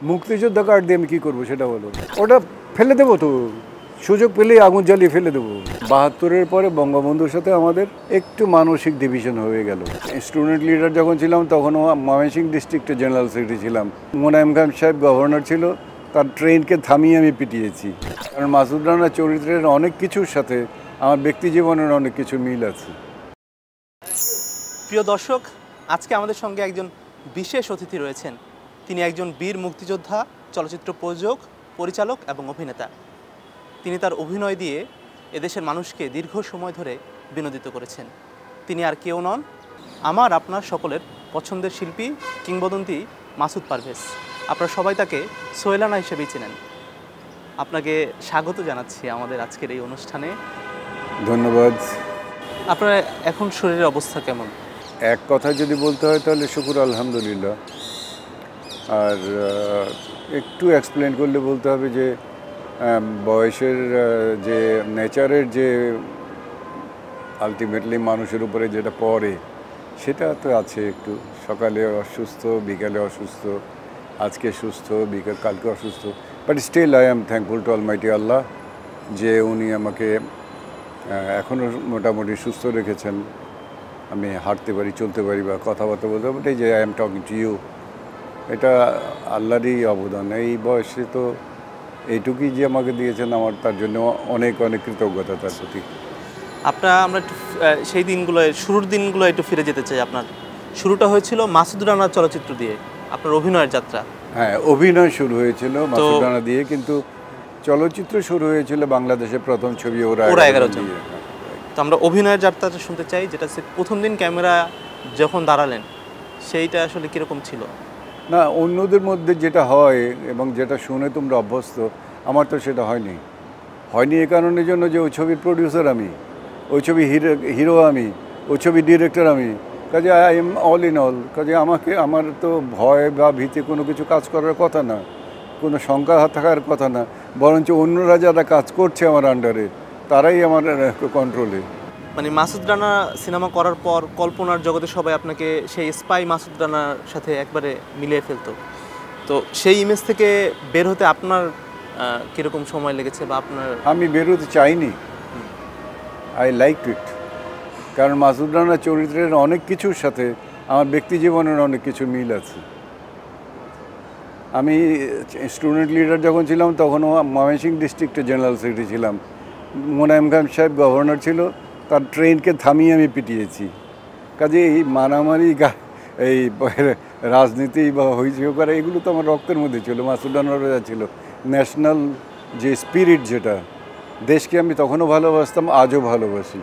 মুক্তিযোদ্ধা কার্ড দিয়ে আমি কী করবো সেটা বলো। ওটা ফেলে দেবো তো, সুযোগ পেলেই আগুন জ্বালিয়ে ফেলে দেবো। ৭২-এর পরে বঙ্গবন্ধুর সাথে আমাদের একটু মানসিক ডিভিশন হয়ে গেল। স্টুডেন্ট লিডার যখন ছিলাম তখনও ময়মনসিংহ ডিস্ট্রিক্টের জেনারেল সেক্রেটারি ছিলাম। মোনায়েম খান সাহেব গভর্নর ছিল, তার ট্রেনকে থামিয়ে আমি পিটিয়েছি। কারণ মাসুদ রানার চরিত্রের অনেক কিছুর সাথে আমার ব্যক্তি জীবনের অনেক কিছু মিল আছে। প্রিয় দর্শক, আজকে আমাদের সঙ্গে একজন বিশেষ অতিথি রয়েছেন। তিনি একজন বীর মুক্তিযোদ্ধা, চলচ্চিত্র প্রযোজক, পরিচালক এবং অভিনেতা। তিনি তার অভিনয় দিয়ে এদেশের মানুষকে দীর্ঘ সময় ধরে বিনোদিত করেছেন। তিনি আর কেউ নন, আমার আপনার সকলের পছন্দের শিল্পী, কিংবদন্তি মাসুদ পারভেজ। আপনারা সবাই তাকে সোহেলানা হিসেবেই চেনেন। আপনাকে স্বাগত জানাচ্ছি আমাদের আজকের এই অনুষ্ঠানে। ধন্যবাদ। আপনার এখন শরীরের অবস্থা কেমন? এক কথা যদি বলতে হয় তাহলে শুকুর আলহামদুলিল্লাহ। আর একটু এক্সপ্লেন করলে বলতে হবে যে বয়সের যে নেচারের যে আলটিমেটলি মানুষের উপরে যেটা পড়ে সেটা তো আছে। একটু সকালে অসুস্থ, বিকালে অসুস্থ, আজকে সুস্থ, কালকে অসুস্থ, but still I am thankful to almighty Allah যে উনি আমাকে এখনও মোটামুটি সুস্থ রেখেছেন। আমি হাঁটতে পারি, চলতে পারি বা কথাবার্তা বলতে পারি, যে I am talking to you, এটা আল্লাহরই অবদান। এই বয়সে তো এইটুকুই যে আমাকে দিয়েছেন, আমার তার জন্য অনেক অনেক কৃতজ্ঞতা তার প্রতি। আমরা একটু সেই দিনগুলো, শুরুর দিনগুলো একটু ফিরে যেতে চাই। আপনার শুরুটা হয়েছিল মাসুদ রানার চলচ্চিত্র দিয়ে, আপনার অভিনয়ের যাত্রা। হ্যাঁ, অভিনয় শুরু হয়েছিল মাসুদ রানা দিয়ে, কিন্তু চলচ্চিত্র শুরু হয়েছিল বাংলাদেশের প্রথম ছবি ওরা 11 জন। তো আমরা অভিনয়ের যাত্রাটা শুনতে চাই, যেটা প্রথম দিন ক্যামেরা যখন দাঁড়ালেন সেইটা আসলে কীরকম ছিল? না, অন্যদের মধ্যে যেটা হয় এবং যেটা শুনে তোমরা অভ্যস্ত, আমার তো সেটা হয়নি। এ কারণের জন্য যে ওই ছবির প্রডিউসার আমি, ওই ছবি হিরো আমি, ওই ছবি ডিরেক্টর আমি, কাজে I am all in all. কাজে আমার তো ভয় বা ভীতি কোনো কিছু কাজ করার কথা না, কোনো শঙ্কা থাকার কথা না, বরঞ্চ অন্যরা যারা কাজ করছে আমার আন্ডারে তারাই আমার কন্ট্রোলে। মানে মাসুদ রানা সিনেমা করার পর কল্পনার জগতে সবাই আপনাকে সেই স্পাই মাসুদ রানার সাথে একবারে মিলিয়ে ফেলতো। তো সেই ইমেজ থেকে বের হতে আপনার কীরকম সময় লেগেছে বা আপনার? আমি বেরোতে চাইনি, আই লাইক ইট। কারণ মাসুদ রানার চরিত্রের অনেক কিছুর সাথে আমার ব্যক্তি জীবনের অনেক কিছু মিল আছে। আমি স্টুডেন্ট লিডার যখন ছিলাম তখনও ময়মনসিংহ ডিস্ট্রিক্টের জেনারেল সেক্রেটারি ছিলাম। মোনায়েম খান সাহেব গভর্নর ছিল, তার ট্রেনকে থামিয়ে আমি পিটিয়েছি। কাজে এই মারামারি, এই রাজনীতি বা হইচই করা, এগুলো তো আমার রক্তের মধ্যে ছিল। মাসুদ রানারও যা ছিল ন্যাশনাল যে স্পিরিট, যেটা দেশকে আমি তখনও ভালোবাসতাম, আজও ভালোবাসি।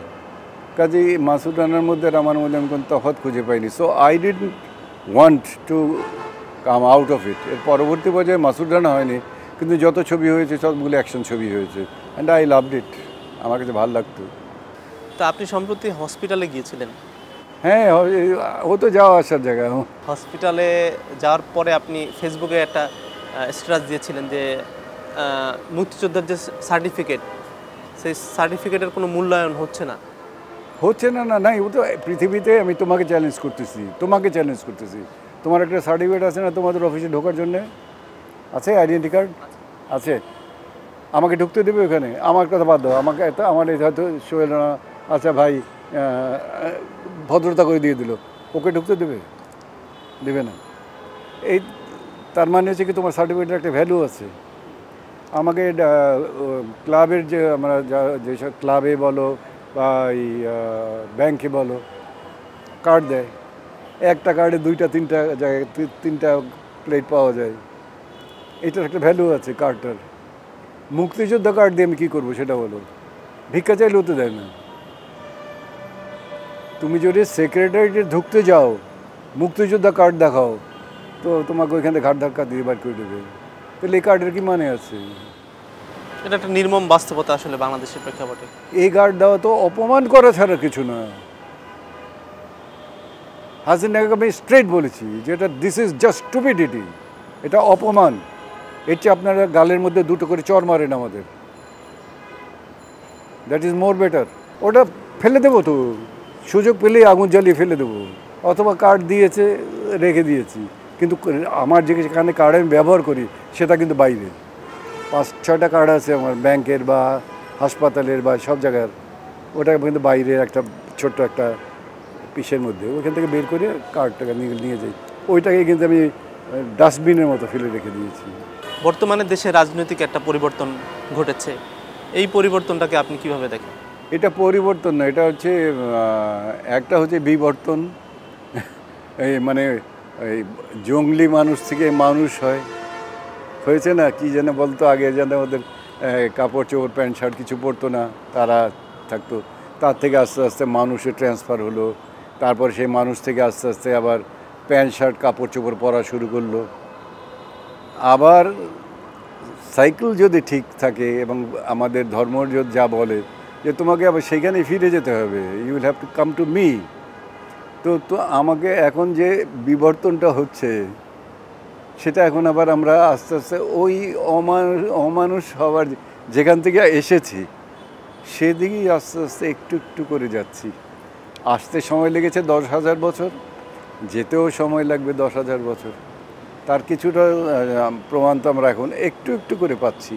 কাজেই মাসুদ রানার মধ্যে আর আমার মধ্যে আমি কোনো তফাৎ খুঁজে পাইনি। So I didn't want to come out of it. এর পরবর্তী পর্যায়ে মাসুদ রানা হয়নি, কিন্তু যত ছবি হয়েছে সবগুলো অ্যাকশন ছবি হয়েছে, অ্যান্ড আই লাভড ইট। আমার কাছে ভালো লাগতো। তা আপনি সম্প্রতি হসপিটালে গিয়েছিলেন? হ্যাঁ, ও তো যাওয়া আসার জায়গা। হসপিটালে যাওয়ার পরে আপনি ফেসবুকে একটা স্ট্যাটাস দিয়েছিলেন যে মুক্তিযোদ্ধার যে সার্টিফিকেট, সেই সার্টিফিকেটের কোনো মূল্যায়ন হচ্ছে না। নাই, ও তো পৃথিবীতে আমি তোমাকে চ্যালেঞ্জ করতেছি। তোমার একটা সার্টিফিকেট আছে না তোমাদের অফিসে ঢোকার জন্যে? আছে, আইডেন্টি কার্ড আছে, আমাকে ঢুকতে দেবে ওখানে? আমার কথা বাদ দাও, আমার হয়তো সোহেল রানা, আচ্ছা ভাই ভদ্রতা করে দিয়ে দিল, ওকে ঢুকতে দেবে না। এই তার মানে হচ্ছে কি তোমার সার্টিফিকেটের একটা ভ্যালু আছে। আমাকে ক্লাবের যে আমরা যেসব ক্লাবে বলো বা এই ব্যাংকে বলো কার্ড দেয়, একটা কার্ডে 2টা 3টা জায়গায় 3টা প্লেট পাওয়া যায়। এটার একটা ভ্যালু আছে কার্ডটার। মুক্তিযোদ্ধা কার্ড দিয়ে আমি কী করবো সেটা বলো? ভিক্ষা চাইলেও তো দেয় না। তুমি যদি সেক্রেটারিয়েটে ঢুকতে যাও, মুক্তিযোদ্ধা কার্ড দেখাও, তো তোমাকে ওইখানে ঘাট ধাক্কা দিয়ে বার করে দেবে। তাহলে এই কার্ডের কি মানে আছে? এটা একটা নির্মম বাস্তবতা আসলে বাংলাদেশের প্রেক্ষাপটে। এই কার্ড দেওয়া তো অপমান করা ছাড়া কিছু না। হাসিনাকে আমি স্ট্রেট বলেছি যে এটা দিস ইজ জাস্ট স্টুপিডিটি, এটা অপমান। এর চেয়ে আপনারা গালের মধ্যে 2টো করে চর মারেন আমাদের, দ্যাট ইজ মোর বেটার। ওটা ফেলে দেবো তো, সুযোগ পেলেই আগুন জ্বালিয়ে ফেলে দেবো, অথবা কার্ড দিয়েছে রেখে দিয়েছি, কিন্তু আমার যেখানে কার্ড আমি ব্যবহার করি সেটা কিন্তু বাইরে। 5-6টা কার্ড আছে আমার, ব্যাংকের বা হাসপাতালের বা সব জায়গার। ওটা কিন্তু বাইরের একটা ছোট্ট একটা পিসের মধ্যে, ওইখান থেকে বের করে কার্ডটাকে নিয়ে যাই। ওইটাকে কিন্তু আমি ডাস্টবিনের মতো ফেলে রেখে দিয়েছি। বর্তমানে দেশে রাজনৈতিক একটা পরিবর্তন ঘটেছে, এই পরিবর্তনটাকে আপনি কিভাবে দেখেন? এটা পরিবর্তন না, এটা হচ্ছে একটা হচ্ছে বিবর্তন। এই মানে এই জঙ্গলি মানুষ থেকে মানুষ হয়েছে না, কি যেন বলতো আগে, যেন ওদের কাপড় চোপড় প্যান্ট শার্ট কিছু পরতো না, তারা থাকতো। তার থেকে আস্তে আস্তে মানুষের ট্রান্সফার হলো, তারপর সেই মানুষ থেকে আস্তে আস্তে আবার প্যান্ট শার্ট কাপড় চোপড় পরা শুরু করলো। আবার সাইকেল যদি ঠিক থাকে এবং আমাদের ধর্ম যা বলে যে তোমাকে আবার সেইখানে ফিরে যেতে হবে, you will have to come to me. তো আমাকে এখন যে বিবর্তনটা হচ্ছে সেটা এখন আবার আমরা আস্তে আস্তে ওই অমানুষ হওয়ার যেখান থেকে এসেছি সেদিকেই আস্তে আস্তে একটু একটু করে যাচ্ছি। আসতে সময় লেগেছে 10,000 বছর, যেতেও সময় লাগবে 10,000 বছর। তার কিছুটা প্রমাণ তো আমরা এখন একটু একটু করে পাচ্ছি।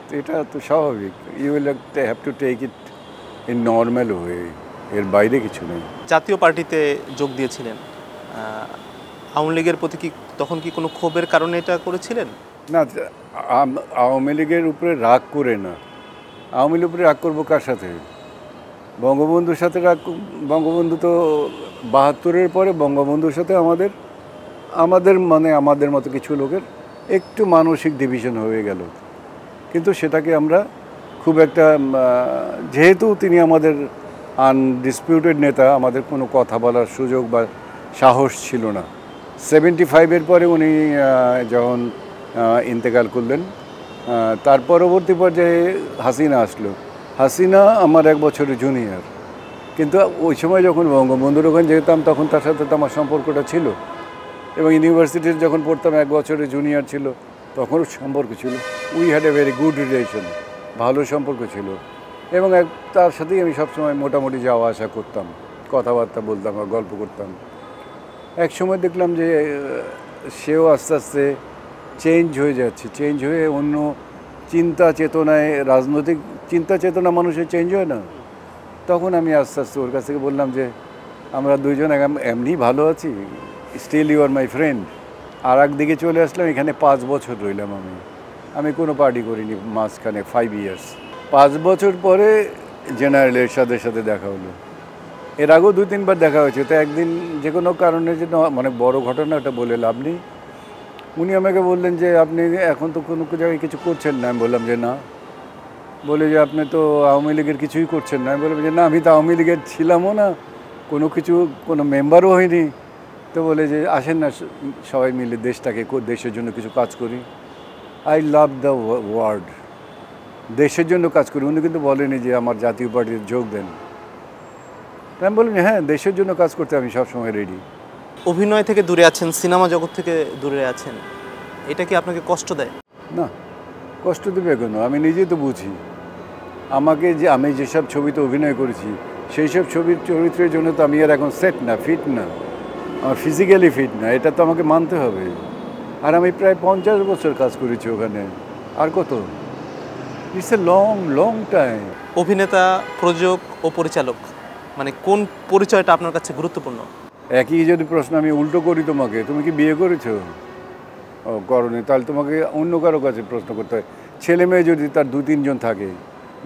তো এটা তো স্বাভাবিক, you will have to take it in normal way, এর বাইরে কিছু নেই। জাতীয় পার্টিতে যোগ দিয়েছিলেন, আওয়ামী লীগের প্রতি কি তখন কি কোনো ক্ষোভের কারণে এটা করেছিলেন? না, আওয়ামী লীগের উপরে রাগ করে না। আওয়ামী লীগের উপরে রাগ করবো কার সাথে? বঙ্গবন্ধুর সাথে রাগ। বঙ্গবন্ধু তো 72-এর পরে বঙ্গবন্ধুর সাথে আমাদের মতো কিছু লোকের একটু মানসিক ডিভিশন হয়ে গেল। কিন্তু সেটাকে আমরা খুব একটা, যেহেতু তিনি আমাদের আনডিসপিউটেড নেতা, আমাদের কোনো কথা বলার সুযোগ বা সাহস ছিল না। 75-এর পরে উনি যখন ইন্তেকাল করলেন, তার পরবর্তী পর্যায়ে হাসিনা আসলো। হাসিনা আমার 1 বছরের জুনিয়র, কিন্তু ওই সময় যখন বঙ্গবন্ধুর ওখানে যেতাম তখন তার সাথে তো আমার সম্পর্কটা ছিল, এবং ইউনিভার্সিটিতে যখন পড়তাম 1 বছরের জুনিয়র ছিল, তখনও সম্পর্ক ছিল। We had a very good relation, ভালো সম্পর্ক ছিল। এবং তার সাথেই আমি সবসময় মোটামুটি যাওয়া আসা করতাম, কথাবার্তা বলতাম আর গল্প করতাম। এক সময় দেখলাম যে সেও আস্তে আস্তে চেঞ্জ হয়ে যাচ্ছে, চেঞ্জ হয়ে অন্য চিন্তা চেতনায়, রাজনৈতিক চিন্তা চেতনা মানুষের চেঞ্জ হয় না। তখন আমি আস্তে আস্তে ওর কাছ থেকে বললাম যে আমরা দুইজন এমনি ভালো আছি, still you are my friend. আর একদিকে চলে আসলাম, এখানে 5 বছর রইলাম। আমি কোনো পার্টি করিনি মাঝখানে 5 ইয়ার্স। 5 বছর পরে জেনারেলের সাথে দেখা হলো। এর আগেও 2-3 বার দেখা হয়েছে। তো একদিন যে কোনো কারণের জন্য, মানে বড় ঘটনা, ওটা বলে লাভ নেই, উনি আমাকে বললেন যে আপনি এখন তো কোনো জায়গায় কিছু করছেন না। আমি বললাম যে না। বলে যে আপনি তো আওয়ামী লীগের কিছুই করছেন না। আমি বললাম যে না, আমি তো আওয়ামী লীগের ছিলামও না, কোনো মেম্বারও হয়নি। তো বলে যে আসেন না সবাই মিলে দেশের জন্য কিছু কাজ করি। আই লাভ দ্য ওয়ার্ড, দেশের জন্য কাজ করি। উনি কিন্তু বলেনি যে আমার জাতীয় পার্টিতে যোগ দেন। আমি বললাম হ্যাঁ, দেশের জন্য কাজ করতে আমি সবসময় রেডি। অভিনয় থেকে দূরে আছেন, সিনেমা জগৎ থেকে দূরে আছেন, এটা কি আপনাকে কষ্ট দেয়? না, কষ্ট দেবে কেন? আমি নিজেই তো বুঝি আমি যেসব ছবিতে অভিনয় করেছি সেই সব ছবির চরিত্রের জন্য তো আমি আর এখন সেট না, ফিট না, আমার ফিজিক্যালি ফিট না, এটা তো আমাকে মানতে হবে। আর আমি প্রায় 50 বছর কাজ করেছি ওখানে, আর কত? It's a long time. অভিনেতা, প্রযোজক ও পরিচালক, মানে কোন পরিচয়টা আপনার কাছে গুরুত্বপূর্ণ? একই যদি প্রশ্ন আমি উল্টো করি তোমাকে, তুমি কি বিয়ে করেছো? ও করনি, তাহলে তোমাকে অন্য কারো কাছে প্রশ্ন করতে হয়। ছেলে মেয়ে যদি তার 2-3 জন থাকে,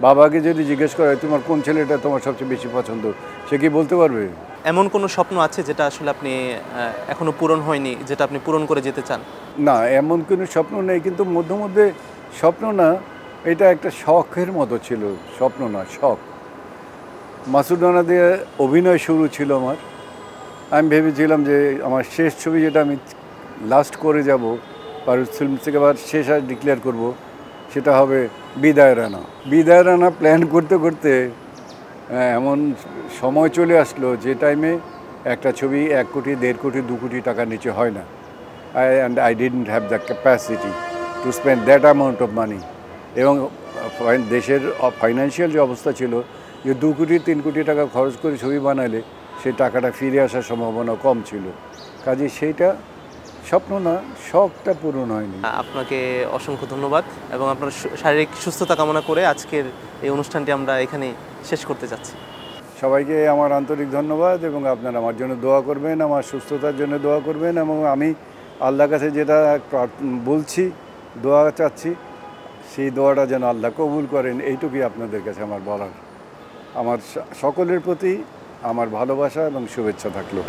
বাবাকে যদি জিজ্ঞেস করে তোমার কোন ছেলেটা তোমার সবচেয়ে বেশি পছন্দ, সে কি বলতে পারবে? এমন কোনো স্বপ্ন আছে যেটা আসলে আপনি এখনো পূরণ হয়নি, যেটা আপনি পূরণ করে যেতে চান? না, এমন কোনো স্বপ্ন নেই, কিন্তু মধ্যে স্বপ্ন না, এটা একটা শখের মতো ছিল, স্বপ্ন না, শখ। মাসুদ রানা দিয়ে অভিনয় শুরু ছিল আমার। আমি ভেবেছিলাম যে আমার শেষ ছবি যেটা আমি লাস্ট করে যাব, পারুল ফিল্ম থেকে আবার শেষ আর ডিক্লেয়ার করব, সেটা হবে বিদায় রানা। বিদায় রানা প্ল্যান করতে করতে এমন সময় চলে আসলো যে টাইমে একটা ছবি 1 কোটি, 1.5 কোটি, 2 কোটি টাকার নিচে হয় না। I didn't have the capacity to spend that amount of money. এবং দেশের ফাইন্যান্সিয়াল যে অবস্থা ছিল, যে 2 কোটি 3 কোটি টাকা খরচ করে ছবি বানালে সেই টাকাটা ফিরে আসার সম্ভাবনা কম ছিল। কাজে সেইটা স্বপ্ন না, শখটা পূরণ হয়নি। আপনাকে অসংখ্য ধন্যবাদ এবং আপনার শারীরিক সুস্থতা কামনা করে আজকের এই অনুষ্ঠানটি আমরা এখানে শেষ করতে যাচ্ছি। সবাইকে আমার আন্তরিক ধন্যবাদ এবং আপনারা আমার জন্য দোয়া করবেন, আমার সুস্থতার জন্য দোয়া করবেন এবং আমি আল্লাহর কাছে যেটা বলছি, দোয়া চাচ্ছি, সেই দোয়াটা যেন আল্লাহ কবুল করেন, এইটুকুই আপনাদের কাছে আমার বলার। আমার সকলের প্রতি আমার ভালোবাসা এবং শুভেচ্ছা থাকলো।